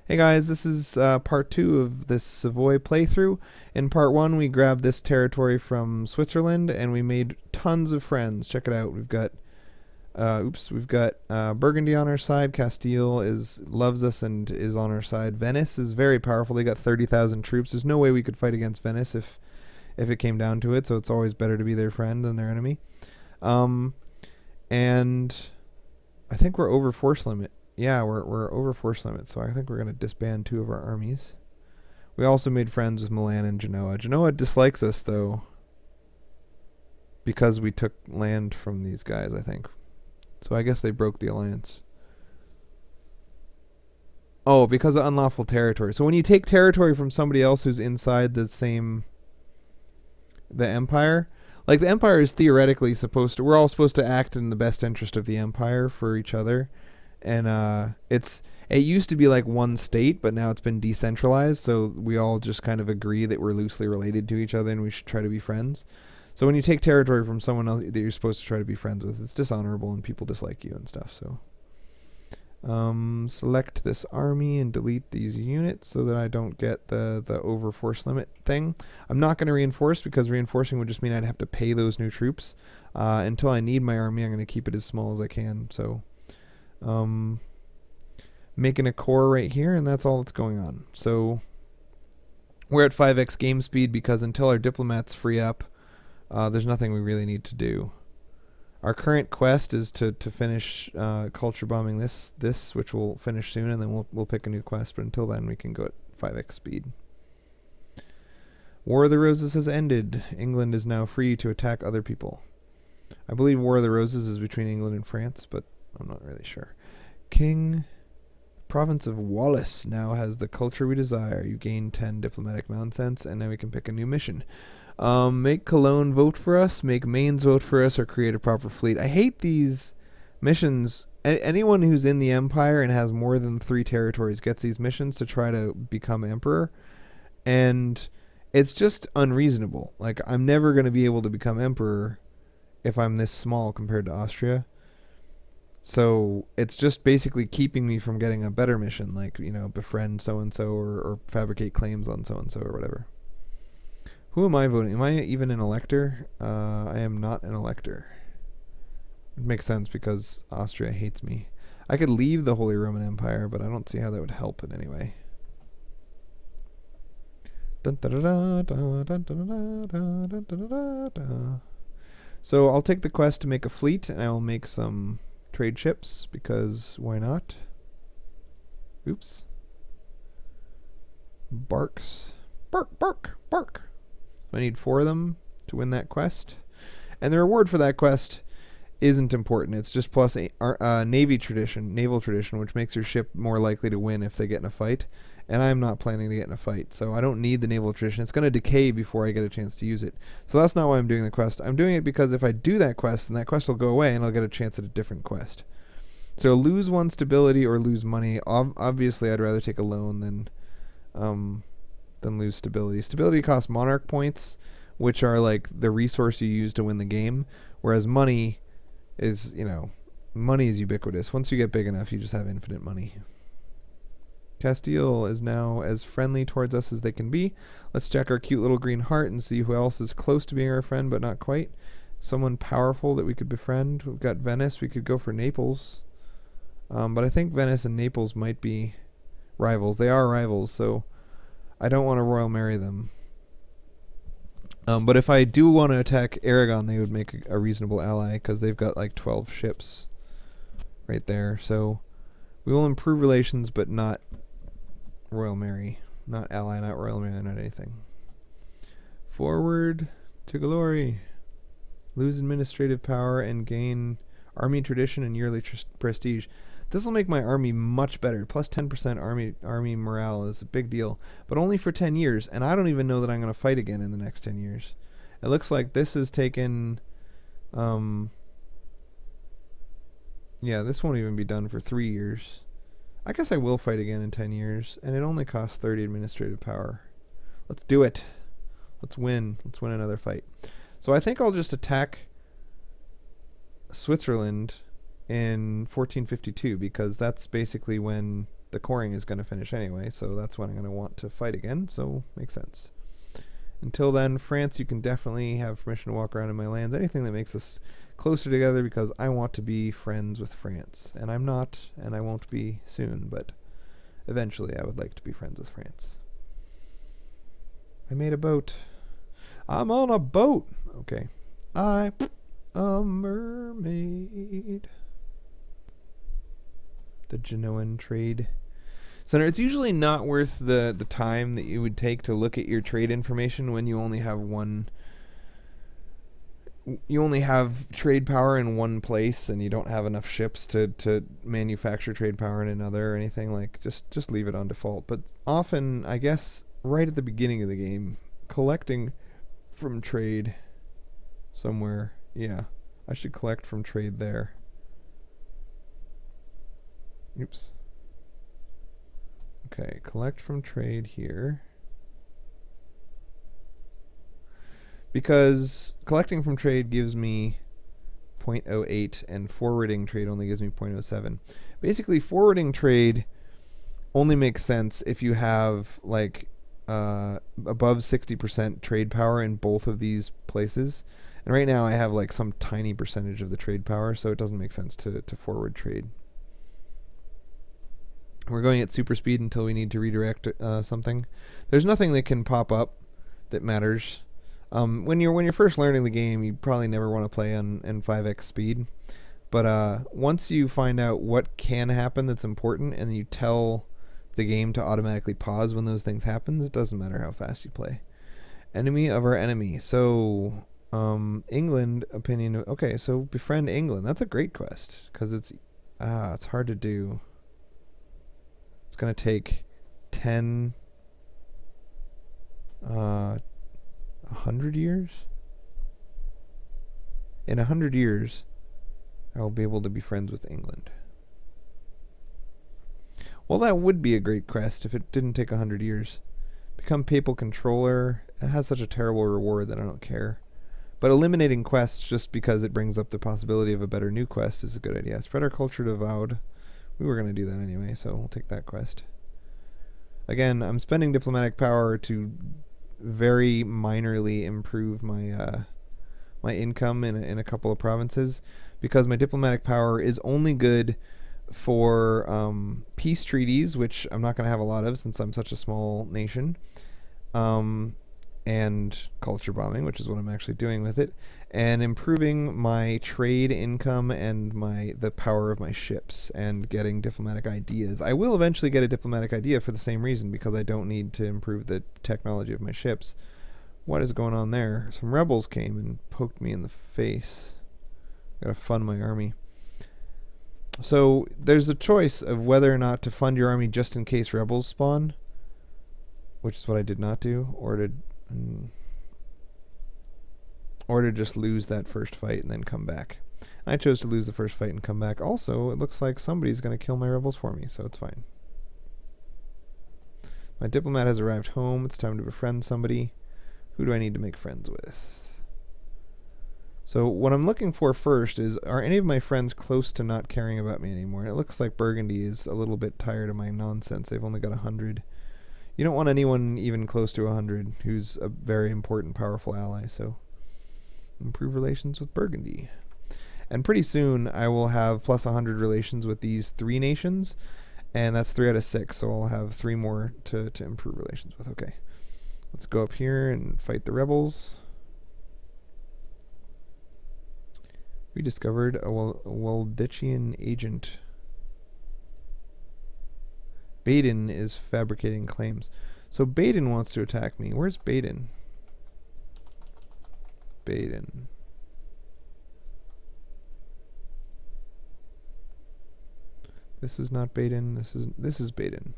Hey guys, this is part 2 of this Savoy playthrough. In part 1 we grabbed this territory from Switzerland and we made tons of friends. Check it out. We've got Burgundy on our side. Castile loves us and is on our side. Venice is very powerful. They got 30,000 troops. There's no way we could fight against Venice if it came down to it, so it's always better to be their friend than their enemy. And I think we're over force limit. Yeah, we're over force limit, so I think we're going to disband 2 of our armies. We also made friends with Milan and Genoa. Genoa dislikes us, though, because we took land from these guys, I think. So I guess they broke the alliance. Oh, because of unlawful territory. So when you take territory from somebody else who's inside the empire, like the empire is theoretically we're all supposed to act in the best interest of the empire for each other. And it used to be like one state, but now it's been decentralized, so we all just kind of agree that we're loosely related to each other and we should try to be friends. So when you take territory from someone else that you're supposed to try to be friends with, it's dishonorable and people dislike you and stuff. So select this army and delete these units so that I don't get the over force limit thing. I'm not going to reinforce because reinforcing would just mean I'd have to pay those new troops. Until I need my army, I'm going to keep it as small as I can. So making a core right here, and that's all that's going on. So we're at 5x game speed because until our diplomats free up, there's nothing we really need to do. Our current quest is to finish culture bombing this, which we'll finish soon, and then we'll pick a new quest. But until then, we can go at 5x speed. War of the Roses has ended. England is now free to attack other people. I believe War of the Roses is between England and France, but I'm not really sure. King, province of Wallace now has the culture we desire. You gain 10 diplomatic nonsense, and now we can pick a new mission. Make Cologne vote for us, make Mainz vote for us, or create a proper fleet. I hate these missions. Anyone who's in the empire and has more than 3 territories gets these missions to try to become emperor, and it's just unreasonable. Like, I'm never going to be able to become emperor if I'm this small compared to Austria. So it's just basically keeping me from getting a better mission, like, befriend so-and-so or fabricate claims on so-and-so or whatever. Who am I voting? Am I even an elector? I am not an elector. It makes sense because Austria hates me. I could leave the Holy Roman Empire, but I don't see how that would help in any way. So I'll take the quest to make a fleet, and I will make some trade ships, because why not? Oops. Barks. Bark, bark, bark. I need 4 of them to win that quest. And the reward for that quest isn't important. It's just plus a naval tradition, which makes your ship more likely to win if they get in a fight. And I'm not planning to get in a fight, so I don't need the naval tradition. It's going to decay before I get a chance to use it. So that's not why I'm doing the quest. I'm doing it because if I do that quest, then that quest will go away and I'll get a chance at a different quest. So lose 1 stability or lose money. Obviously, I'd rather take a loan than lose stability. Stability costs monarch points, which are like the resource you use to win the game, whereas money is, money is ubiquitous. Once you get big enough, you just have infinite money. Castile is now as friendly towards us as they can be. Let's check our cute little green heart and see who else is close to being our friend, but not quite. Someone powerful that we could befriend. We've got Venice. We could go for Naples. But I think Venice and Naples might be rivals. They are rivals, so I don't want to royal marry them. But if I do want to attack Aragon, they would make a reasonable ally, because they've got like 12 ships right there. So we will improve relations, but not royal marry. Not ally, not royal marry, not anything. Forward to glory. Lose administrative power and gain army tradition and yearly prestige. This will make my army much better. Plus 10% army morale is a big deal, but only for 10 years, and I don't even know that I'm going to fight again in the next 10 years. It looks like this has taken... yeah, this won't even be done for 3 years. I guess I will fight again in 10 years, and it only costs 30 administrative power. Let's do it. Let's win. Let's win another fight. So I think I'll just attack Switzerland in 1452, because that's basically when the coring is going to finish anyway, so that's when I'm going to want to fight again, so makes sense. Until then, France, you can definitely have permission to walk around in my lands. Anything that makes us closer together, because I want to be friends with France. And I'm not, and I won't be soon, but eventually I would like to be friends with France. I made a boat. I'm on a boat! Okay. I'm a mermaid. The Genoan Trade Center. It's usually not worth the time that you would take to look at your trade information when you only have one. You only have trade power in one place, and you don't have enough ships to manufacture trade power in another or anything. Like, just leave it on default. But often, I guess, right at the beginning of the game, collecting from trade somewhere. Yeah, I should collect from trade there. Oops. Okay, collect from trade here. Because collecting from trade gives me 0.08 and forwarding trade only gives me 0.07. Basically, forwarding trade only makes sense if you have like above 60% trade power in both of these places. And right now I have like some tiny percentage of the trade power, so it doesn't make sense to forward trade. We're going at super speed until we need to redirect something. There's nothing that can pop up that matters. When you're first learning the game, you probably never want to play on 5x speed. But once you find out what can happen that's important, and you tell the game to automatically pause when those things happen, it doesn't matter how fast you play. Enemy of our enemy. So England opinion. Okay, so befriend England. That's a great quest because it's hard to do. It's going to take 100 years? In 100 years, I will be able to be friends with England. Well, that would be a great quest if it didn't take 100 years. Become papal controller. It has such a terrible reward that I don't care. But eliminating quests just because it brings up the possibility of a better new quest is a good idea. Spread our culture to Avowed. We were going to do that anyway, so we'll take that quest. Again, I'm spending diplomatic power to very minorly improve my my income in a couple of provinces, because my diplomatic power is only good for peace treaties, which I'm not going to have a lot of since I'm such a small nation, and culture bombing, which is what I'm actually doing with it, and improving my trade income and the power of my ships and getting diplomatic ideas. I will eventually get a diplomatic idea for the same reason, because I don't need to improve the technology of my ships. What is going on there? Some rebels came and poked me in the face. Gotta fund my army. So there's a choice of whether or not to fund your army just in case rebels spawn, which is what I did not do, or to just lose that first fight and then come back. And I chose to lose the first fight and come back. Also, it looks like somebody's going to kill my rebels for me, so it's fine. My diplomat has arrived home. It's time to befriend somebody. Who do I need to make friends with? So what I'm looking for first is, are any of my friends close to not caring about me anymore? And it looks like Burgundy is a little bit tired of my nonsense. They've only got 100. You don't want anyone even close to 100 who's a very important, powerful ally, so improve relations with Burgundy. And pretty soon I will have plus 100 relations with these 3 nations, and that's 3 out of 6, so I'll have 3 more to improve relations with. Okay, let's go up here and fight the rebels. We discovered a Waldichian agent. Baden is fabricating claims. So Baden wants to attack me. Where's Baden? Baden. This is not Baden. This is Baden.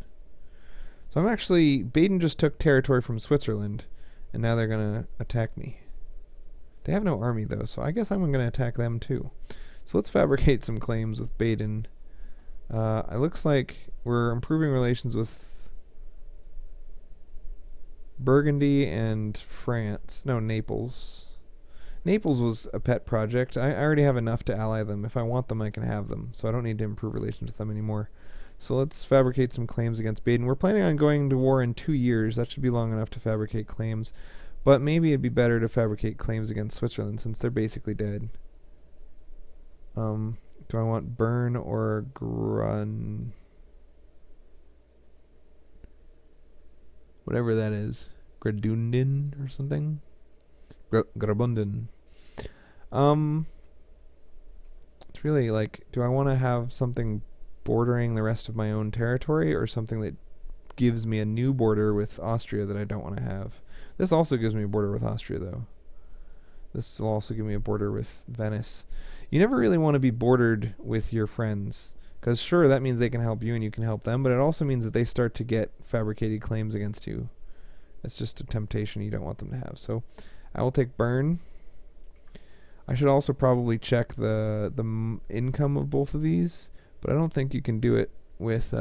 So Baden just took territory from Switzerland, and now they're gonna attack me. They have no army though, so I guess I'm gonna attack them too. So let's fabricate some claims with Baden. It looks like we're improving relations with Burgundy and France. No, Naples. Naples was a pet project. I already have enough to ally them. If I want them, I can have them. So I don't need to improve relations with them anymore. So let's fabricate some claims against Baden. We're planning on going to war in 2 years. That should be long enough to fabricate claims. But maybe it'd be better to fabricate claims against Switzerland since they're basically dead. Do I want Bern or Grun? Whatever that is. Gradunden or something? Grabunden. It's really like, do I want to have something bordering the rest of my own territory or something that gives me a new border with Austria that I don't want to have? This also gives me a border with Austria, though. This will also give me a border with Venice. You never really want to be bordered with your friends, because sure, that means they can help you and you can help them, but it also means that they start to get fabricated claims against you. It's just a temptation you don't want them to have. So I will take Bern. I should also probably check the income of both of these, but I don't think you can do it with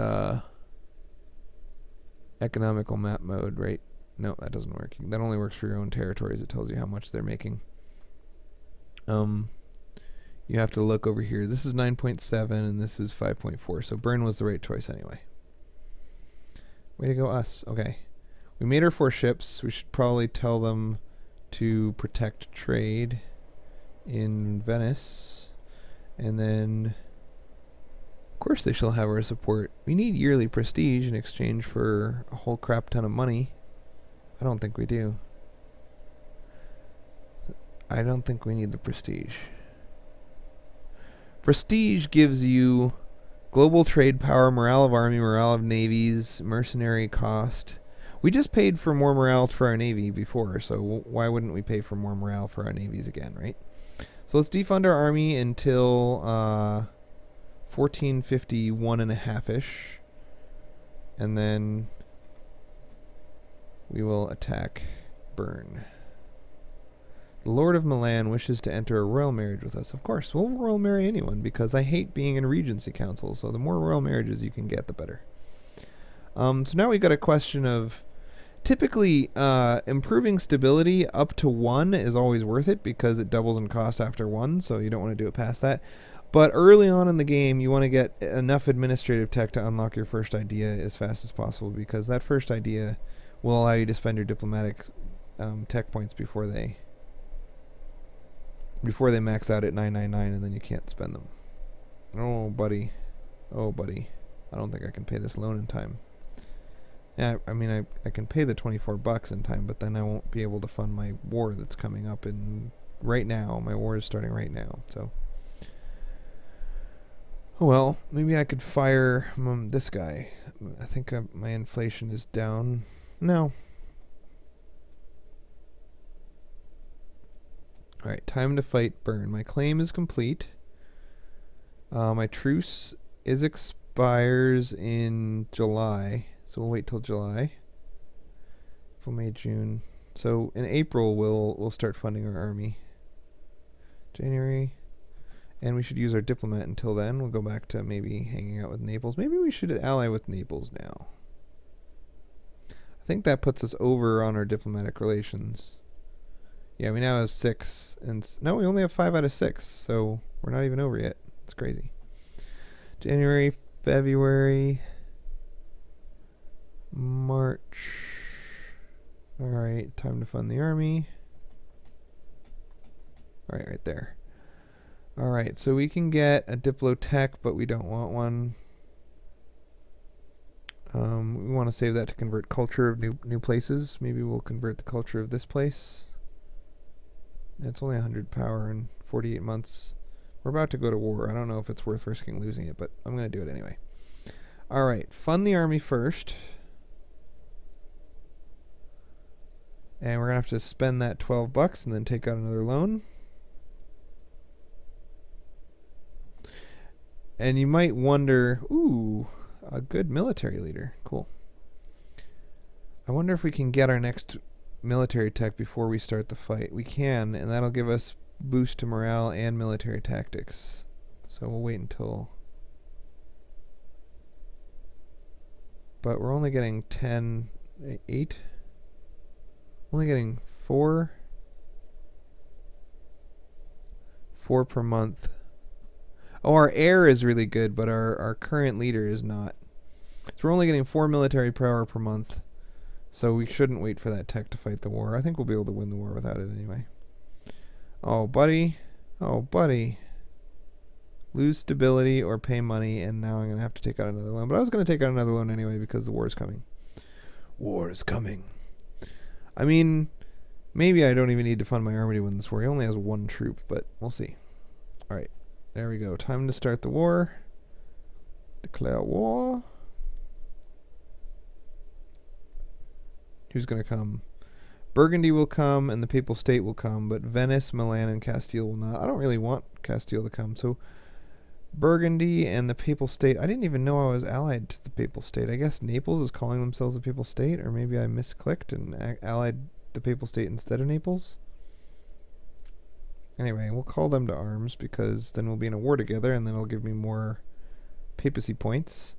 economical map mode, right? No, that doesn't work. That only works for your own territories. It tells you how much they're making. You have to look over here. This is 9.7 and this is 5.4. So Bern was the right choice anyway. Way to go us. Okay. We made our 4 ships. We should probably tell them to protect trade in Venice. And then, of course, they shall have our support. We need yearly prestige in exchange for a whole crap ton of money. I don't think we do. I don't think we need the prestige. Prestige gives you global trade power, morale of army, morale of navies, mercenary cost. We just paid for more morale for our navy before, so why wouldn't we pay for more morale for our navies again, right? So let's defund our army until 1451 and a half-ish. And then we will attack Bern. The Lord of Milan wishes to enter a royal marriage with us. Of course, we'll royal marry anyone because I hate being in Regency Council, so the more royal marriages you can get, the better. So now we've got a question of, typically, improving stability up to 1 is always worth it because it doubles in cost after 1, so you don't want to do it past that. But early on in the game, you want to get enough administrative tech to unlock your first idea as fast as possible because that first idea will allow you to spend your diplomatic tech points before they max out at 999 and then you can't spend them. Oh, buddy. Oh, buddy. I don't think I can pay this loan in time. Yeah, I mean, I can pay the $24 in time, but then I won't be able to fund my war that's coming up in right now. My war is starting right now, so. Oh, well, maybe I could fire this guy. I think my inflation is down. No. Alright, time to fight Bern. My claim is complete. My truce expires in July, so we'll wait till July. April, May, June. So in April we'll start funding our army. January. And we should use our diplomat until then. We'll go back to maybe hanging out with Naples. Maybe we should ally with Naples now. I think that puts us over on our diplomatic relations. Yeah, we now have 6. And no, we only have 5 out of 6. So we're not even over yet. It's crazy. January, February, March. Alright, time to fund the army. Alright, right there. Alright, so we can get a Diplotech, but we don't want one. We want to save that to convert culture of new places. Maybe we'll convert the culture of this place. It's only 100 power and 48 months. We're about to go to war. I don't know if it's worth risking losing it, but I'm going to do it anyway. Alright, fund the army first. And we're going to have to spend that $12 and then take out another loan. And you might wonder, ooh, a good military leader. Cool. I wonder if we can get our next military tech before we start the fight. We can, and that'll give us boost to morale and military tactics. So we'll wait until... But we're only getting 8? Only getting 4 per month. Oh, our heir is really good, but our current leader is not. So we're only getting 4 military power per month. So we shouldn't wait for that tech to fight the war. I think we'll be able to win the war without it anyway. Oh, buddy. Oh, buddy. Lose stability or pay money, and now I'm going to have to take out another loan. But I was going to take out another loan anyway because the war is coming. War is coming. I mean, maybe I don't even need to fund my army to win this war. He only has 1 troop, but we'll see. Alright, there we go. Time to start the war. Declare war. Who's going to come? Burgundy will come, and the Papal State will come, but Venice, Milan, and Castile will not. I don't really want Castile to come, so Burgundy and the Papal State. I didn't even know I was allied to the Papal State. I guess Naples is calling themselves the Papal State, or maybe I misclicked and allied the Papal State instead of Naples. Anyway, we'll call them to arms, because then we'll be in a war together, and then it'll give me more papacy points.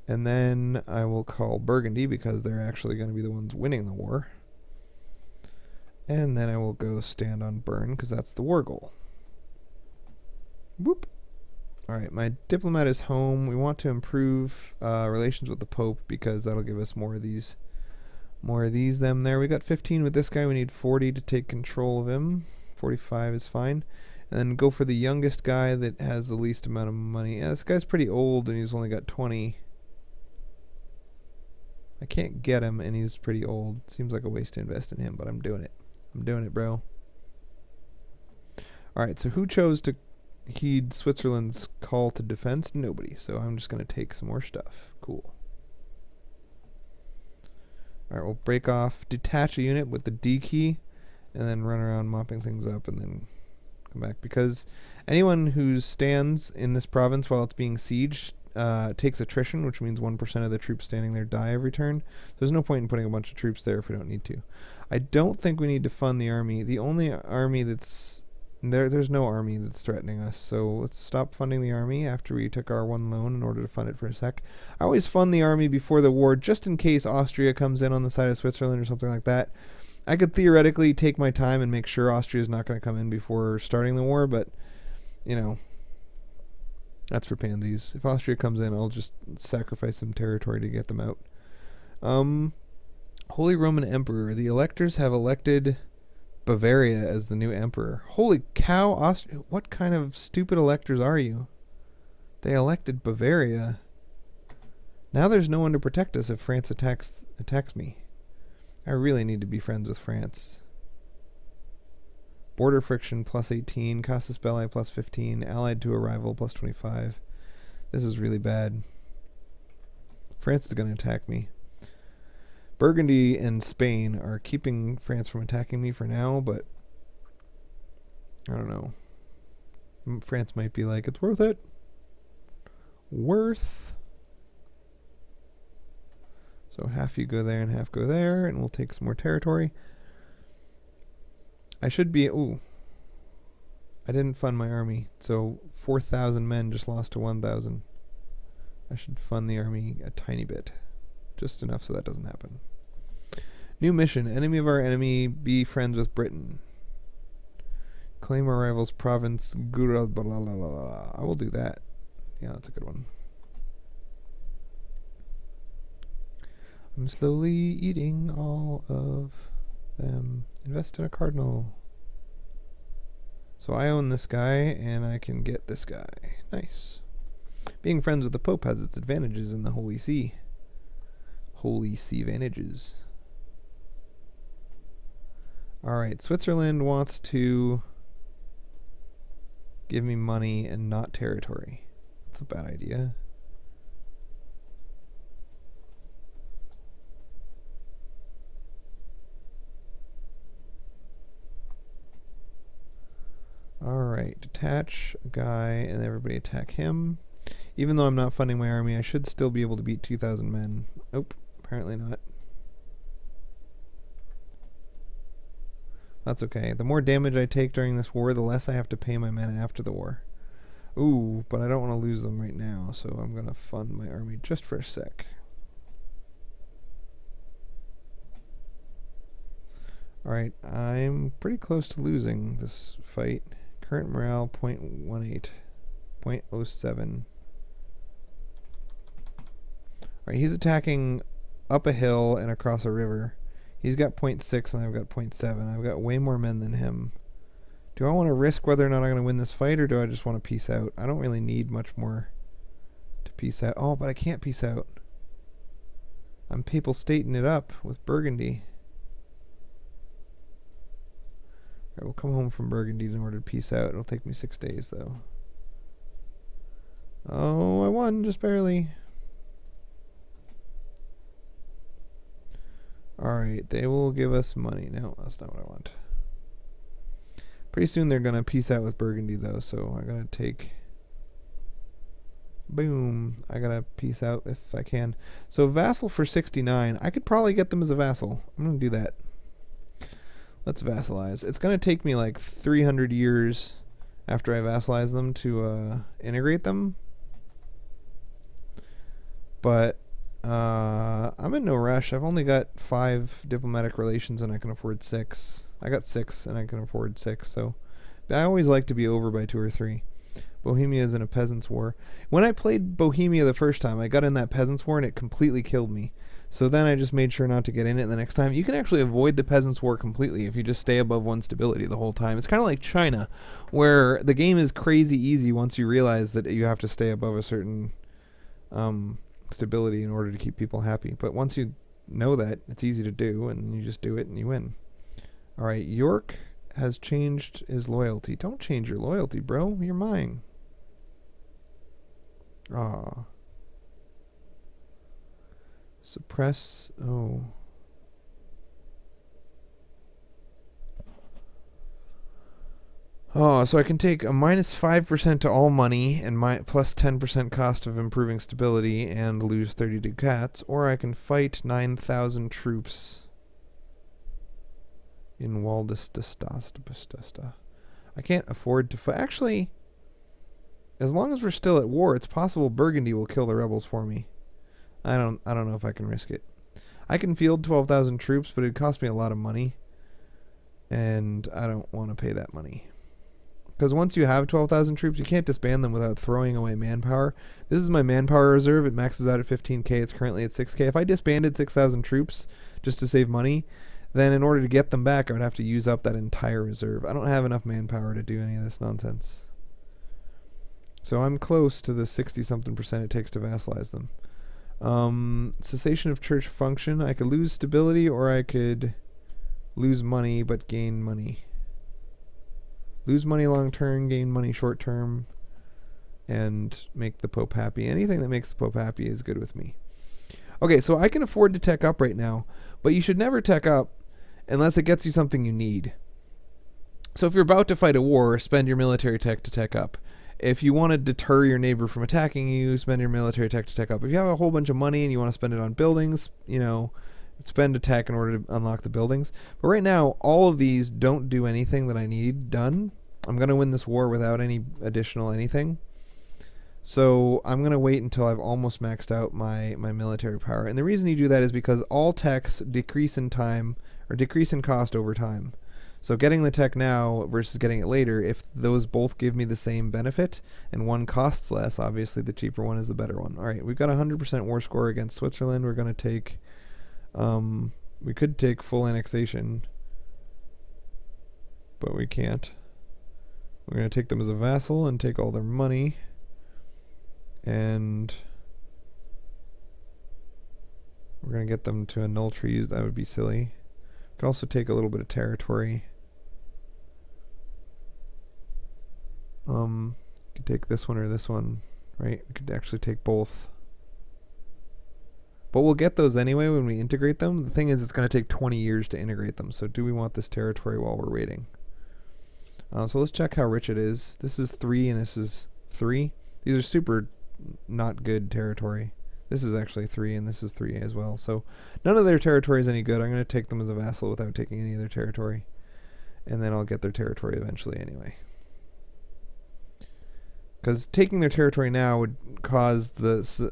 And then I will call Burgundy, because they're actually going to be the ones winning the war. And then I will go stand on Bern, because that's the war goal. Whoop. Alright, my diplomat is home. We want to improve relations with the Pope, because that'll give us more of these. Them there. We got 15 with this guy. We need 40 to take control of him. 45 is fine. And then go for the youngest guy that has the least amount of money. Yeah, this guy's pretty old, and he's only got 20. I can't get him, and he's pretty old. Seems like a waste to invest in him, but I'm doing it. I'm doing it, bro. Alright, so who chose to heed Switzerland's call to defense? Nobody. So I'm just going to take some more stuff. Cool. Alright, we'll break off, detach a unit with the D key, and then run around mopping things up, and then come back. Because anyone who stands in this province while it's being sieged takes attrition, which means 1% of the troops standing there die every turn. There's no point in putting a bunch of troops there if we don't need to. I don't think we need to fund the army. The only army that's... There's no army that's threatening us, so let's stop funding the army after we took our 1 loan in order to fund it for a sec. I always fund the army before the war, just in case Austria comes in on the side of Switzerland or something like that. I could theoretically take my time and make sure Austria's not going to come in before starting the war, but, you know, that's for pansies. If Austria comes in, I'll just sacrifice some territory to get them out. Holy Roman Emperor. The electors have elected Bavaria as the new emperor. Holy cow, Austria. What kind of stupid electors are you? They elected Bavaria. Now there's no one to protect us if France attacks me. I really need to be friends with France. Border friction plus 18, casus belli plus 15, allied to a rival plus 25. This is really bad. France is going to attack me. Burgundy and Spain are keeping France from attacking me for now, but I don't know. France might be like, it's worth it. So half you go there and half go there, and we'll take some more territory. I should be... Ooh. I didn't fund my army, so 4,000 men just lost to 1,000. I should fund the army a tiny bit. Just enough so that doesn't happen. New mission. Enemy of our enemy, be friends with Britain. Claim our rival's province. I will do that. Yeah, that's a good one. I'm slowly eating all of them. Invest in a cardinal. So I own this guy, and I can get this guy. Nice. Being friends with the Pope has its advantages in the Holy See. Holy See advantages. Alright, Switzerland wants to give me money and not territory. That's a bad idea. Alright, detach a guy and everybody attack him. Even though I'm not funding my army, I should still be able to beat 2,000 men. Nope, apparently not. That's okay. The more damage I take during this war, the less I have to pay my men after the war. Ooh, but I don't want to lose them right now, so I'm going to fund my army just for a sec. Alright, I'm pretty close to losing this fight. Current morale, 0.18. 0.07. Right, he's attacking up a hill and across a river. He's got 0.6 and I've got 0.7. I've got way more men than him. Do I want to risk whether or not I'm going to win this fight, or do I just want to peace out? I don't really need much more to peace out. Oh, but I can't peace out. I'm papal stating it up with Burgundy. Alright, we'll come home from Burgundy in order to peace out. It'll take me 6 days, though. Oh, I won, just barely. Alright, they will give us money. No, that's not what I want. Pretty soon they're going to peace out with Burgundy, though, so I gotta take... Boom. I gotta peace out if I can. So vassal for 69. I could probably get them as a vassal. I'm going to do that. Let's vassalize. It's going to take me like 300 years after I vassalize them to integrate them. But I'm in no rush. I've only got 5 diplomatic relations and I can afford 6. I got 6 and I can afford 6. So I always like to be over by 2 or 3. Bohemia is in a peasants' war. When I played Bohemia the first time, I got in that peasants' war and it completely killed me. So then I just made sure not to get in it the next time. You can actually avoid the peasants' war completely if you just stay above 1 stability the whole time. It's kind of like China, where the game is crazy easy once you realize that you have to stay above a certain stability in order to keep people happy. But once you know that, it's easy to do, and you just do it and you win. Alright, York has changed his loyalty. Don't change your loyalty, bro. You're mine. Ah. Suppress. Oh. Oh, so I can take a minus 5% to all money and my plus 10% cost of improving stability and lose 30 ducats, or I can fight 9,000 troops in Waldestasta. I can't afford to fight. Actually, as long as we're still at war, it's possible Burgundy will kill the rebels for me. I don't know if I can risk it. I can field 12,000 troops, but it'd cost me a lot of money, and I don't want to pay that money. Because once you have 12,000 troops, you can't disband them without throwing away manpower. This is my manpower reserve. It maxes out at 15k. It's currently at 6k. If I disbanded 6,000 troops just to save money, then in order to get them back, I would have to use up that entire reserve. I don't have enough manpower to do any of this nonsense. So I'm close to the 60-something% it takes to vassalize them. Cessation of church function. I could lose stability, or I could lose money but gain money. Lose money long term, gain money short term, and make the Pope happy. Anything that makes the Pope happy is good with me. Okay, so I can afford to tech up right now, but you should never tech up unless it gets you something you need. So if you're about to fight a war, spend your military tech to tech up. If you want to deter your neighbor from attacking you, spend your military tech to tech up. If you have a whole bunch of money and you want to spend it on buildings, spend a tech in order to unlock the buildings. But right now, all of these don't do anything that I need done. I'm going to win this war without any additional anything. So I'm going to wait until I've almost maxed out my military power. And the reason you do that is because all techs decrease in time, or decrease in cost over time. So getting the tech now versus getting it later, if those both give me the same benefit and one costs less, obviously the cheaper one is the better one. Alright, we've got a 100% war score against Switzerland. We're going to take... we could take full annexation, but we can't. We're going to take them as a vassal and take all their money. And we're going to get them to annul treaties. That would be silly. Could also take a little bit of territory. Could take this one or this one, right? We could actually take both. But we'll get those anyway when we integrate them. The thing is, it's going to take 20 years to integrate them. So do we want this territory while we're waiting? So let's check how rich it is. This is 3 and this is 3. These are super not good territory. This is actually 3 and this is 3 as well. So none of their territory is any good. I'm going to take them as a vassal without taking any of their territory. And then I'll get their territory eventually anyway. Because taking their territory now would cause the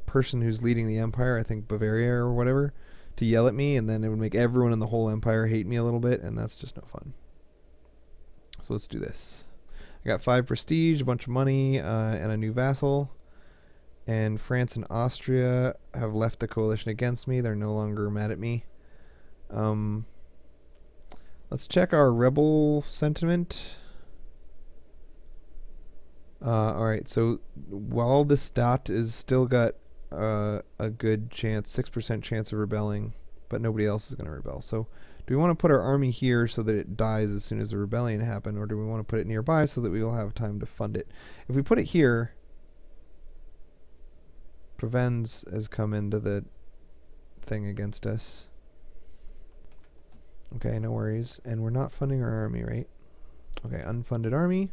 person who's leading the empire, I think Bavaria or whatever, to yell at me, and then it would make everyone in the whole empire hate me a little bit, and that's just no fun. So let's do this. I got 5 prestige, a bunch of money, and a new vassal. And France and Austria have left the coalition against me. They're no longer mad at me. Let's check our rebel sentiment. Alright, so Waldestadt is still got a good chance, 6% chance of rebelling, but nobody else is going to rebel. So do we want to put our army here so that it dies as soon as the rebellion happens, or do we want to put it nearby so that we will have time to fund it? If we put it here, Provence has come into the thing against us. Okay, no worries. And we're not funding our army, right? Okay, unfunded army.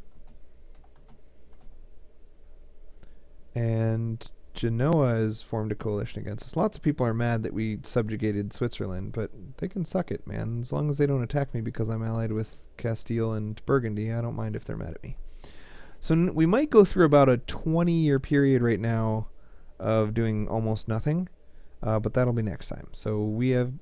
And Genoa has formed a coalition against us. Lots of people are mad that we subjugated Switzerland, but they can suck it, man. As long as they don't attack me because I'm allied with Castile and Burgundy, I don't mind if they're mad at me. So we might go through about a 20-year period right now of doing almost nothing, but that'll be next time. So we have